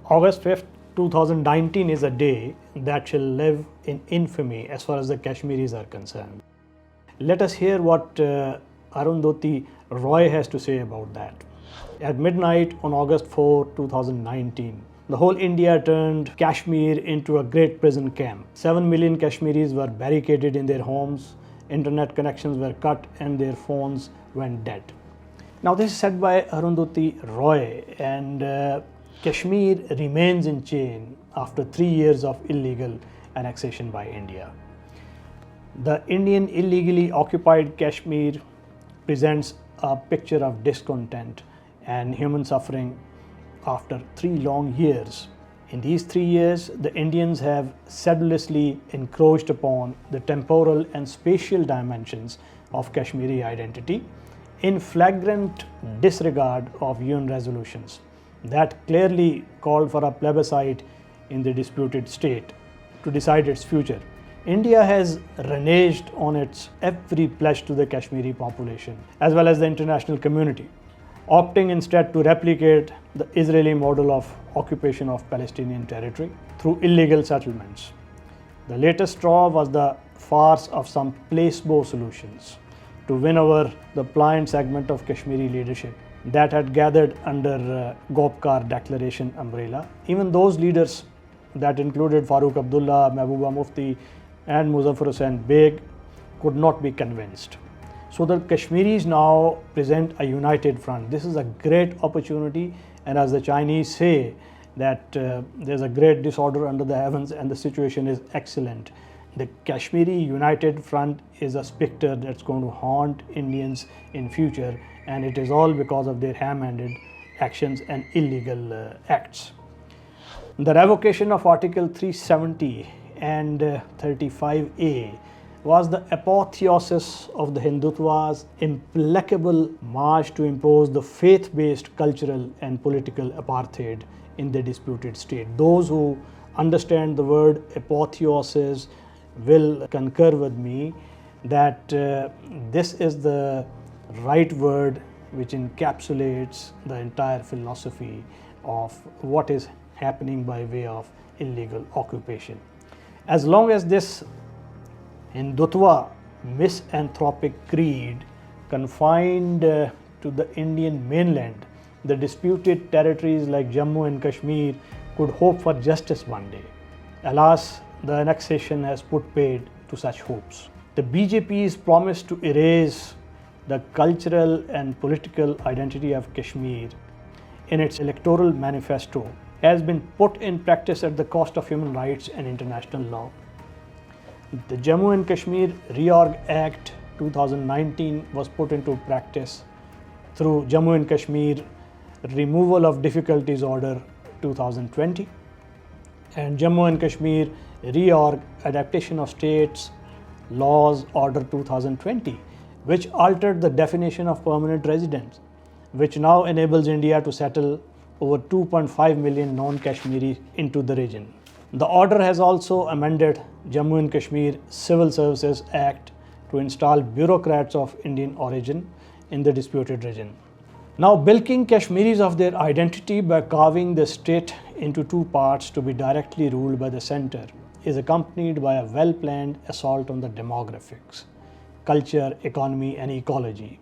August 5th, 2019 is a day that shall live in infamy as far as the Kashmiris are concerned. Let us hear what Arundhati Roy has to say about that. At midnight on August 4, 2019, the whole India turned Kashmir into a great prison camp. 7 million Kashmiris were barricaded in their homes, internet connections were cut, and their phones went dead. Now, this is said by Arundhati Roy, and Kashmir remains in chain after 3 years of illegal annexation by India. The Indian illegally occupied Kashmir presents a picture of discontent and human suffering after 3 long years. In these 3 years, the Indians have sedulously encroached upon the temporal and spatial dimensions of Kashmiri identity in flagrant disregard of UN resolutions that clearly called for a plebiscite in the disputed state to decide its future. India has reneged on its every pledge to the Kashmiri population as well as the international community, opting instead to replicate the Israeli model of occupation of Palestinian territory through illegal settlements. The latest straw was the farce of some placebo solutions to win over the pliant segment of Kashmiri leadership that had gathered under Gopkar Declaration umbrella. Even those leaders that included Farooq Abdullah, Mehbooba Mufti and Muzaffar Hussain Beg could not be convinced. So the Kashmiris now present a united front. This is a great opportunity, and as the Chinese say that there's a great disorder under the heavens and the situation is excellent. The Kashmiri United Front is a specter that's going to haunt Indians in future, and it is all because of their ham-handed actions and illegal acts. The revocation of Article 370 and 35A was the apotheosis of the Hindutva's implacable march to impose the faith-based cultural and political apartheid in the disputed state. Those who understand the word apotheosis will concur with me that this is the right word which encapsulates the entire philosophy of what is happening by way of illegal occupation. As long as this Hindutva misanthropic creed confined to the Indian mainland, the disputed territories like Jammu and Kashmir could hope for justice one day. Alas, the annexation has put paid to such hopes. The BJP's promise to erase the cultural and political identity of Kashmir in its electoral manifesto has been put in practice at the cost of human rights and international law. The Jammu and Kashmir Reorg Act 2019 was put into practice through Jammu and Kashmir Removal of Difficulties Order 2020 and Jammu and Kashmir Reorg Adaptation of States Laws Order 2020, which altered the definition of permanent residence, which now enables India to settle over 2.5 million non-Kashmiris into the region. The order has also amended Jammu and Kashmir Civil Services Act to install bureaucrats of Indian origin in the disputed region. Now, bilking Kashmiris of their identity by carving the state into 2 parts to be directly ruled by the center is accompanied by a well-planned assault on the demographics, culture, economy and ecology.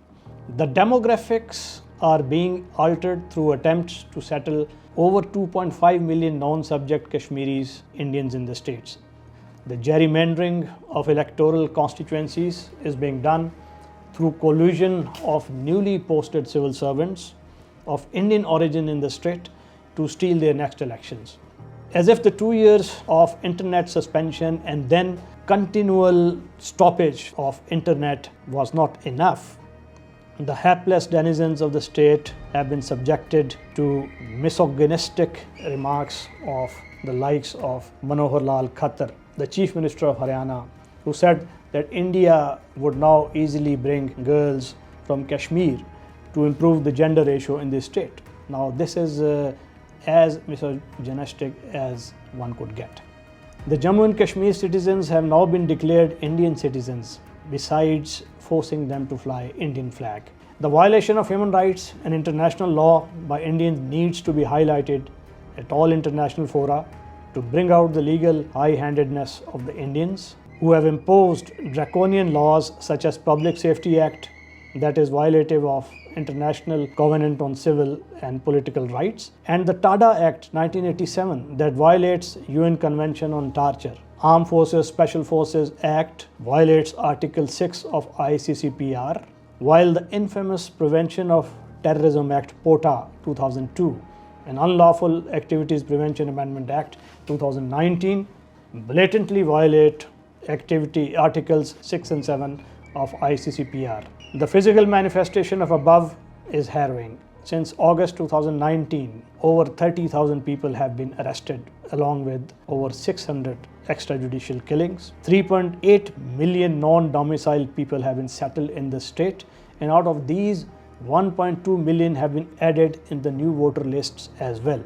The demographics are being altered through attempts to settle over 2.5 million non-subject Kashmiris Indians in the states. The gerrymandering of electoral constituencies is being done through collusion of newly posted civil servants of Indian origin in the state to steal their next elections. As if the 2 years of internet suspension and then continual stoppage of internet was not enough, the hapless denizens of the state have been subjected to misogynistic remarks of the likes of Manohar Lal Khattar, the Chief Minister of Haryana, who said that India would now easily bring girls from Kashmir to improve the gender ratio in the state. Now, this is as misogynistic as one could get. The Jammu and Kashmir citizens have now been declared Indian citizens, besides forcing them to fly Indian flag. The violation of human rights and international law by Indians needs to be highlighted at all international fora to bring out the legal high-handedness of the Indians who have imposed draconian laws such as Public Safety Act, that is violative of International Covenant on Civil and Political Rights, and the TADA Act 1987 that violates UN Convention on Torture. Armed Forces Special Forces Act violates Article 6 of ICCPR, while the infamous Prevention of Terrorism Act POTA 2002 and Unlawful Activities Prevention Amendment Act 2019 blatantly violate Articles 6 and 7 of ICCPR. The physical manifestation of above is harrowing. Since August 2019, over 30,000 people have been arrested, along with over 600 extrajudicial killings. 3.8 million non-domiciled people have been settled in the state, and out of these, 1.2 million have been added in the new voter lists as well.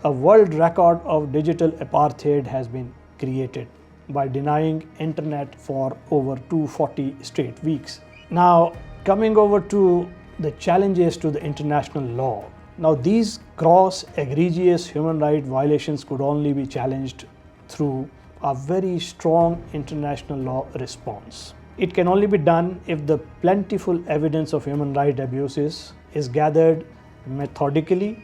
A world record of digital apartheid has been created by denying internet for over 240 straight weeks. Now, coming over to the challenges to the international law. Now, these gross, egregious human rights violations could only be challenged through a very strong international law response. It can only be done if the plentiful evidence of human rights abuses is gathered methodically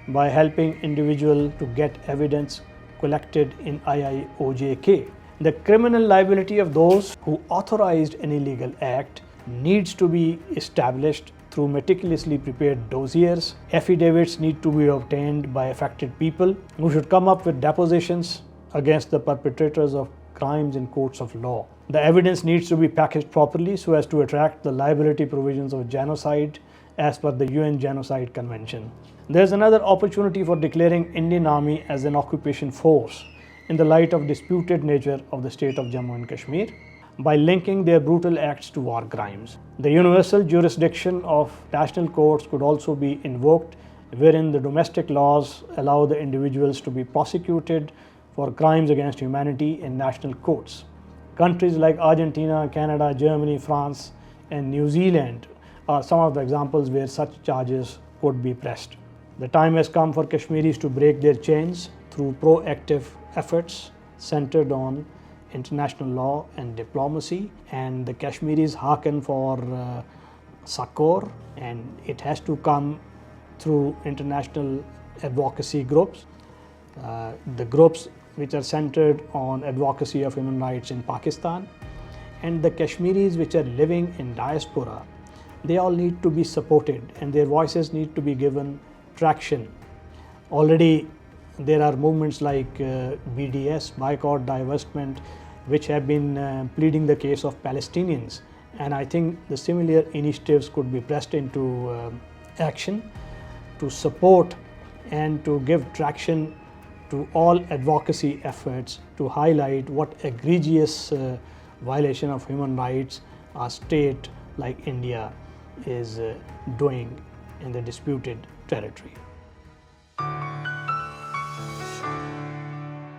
by helping individuals to get evidence collected in IIOJK. The criminal liability of those who authorized an illegal act needs to be established through meticulously prepared dossiers. Affidavits need to be obtained by affected people who should come up with depositions against the perpetrators of crimes in courts of law. The evidence needs to be packaged properly so as to attract the liability provisions of genocide as per the UN Genocide Convention. There is another opportunity for declaring Indian Army as an occupation force in the light of disputed nature of the state of Jammu and Kashmir by linking their brutal acts to war crimes. The universal jurisdiction of national courts could also be invoked, wherein the domestic laws allow the individuals to be prosecuted for crimes against humanity in national courts. Countries like Argentina, Canada, Germany, France, and New Zealand are some of the examples where such charges could be pressed. The time has come for Kashmiris to break their chains through proactive efforts centered on international law and diplomacy, and the Kashmiris hearken for succor, and it has to come through international advocacy groups. The groups which are centered on advocacy of human rights in Pakistan, and the Kashmiris which are living in diaspora, they all need to be supported and their voices need to be given traction. Already there are movements like BDS, Boycott, Divestment, which have been pleading the case of Palestinians, and I think the similar initiatives could be pressed into action to support and to give traction to all advocacy efforts to highlight what egregious violation of human rights a state like India is doing in the disputed territory.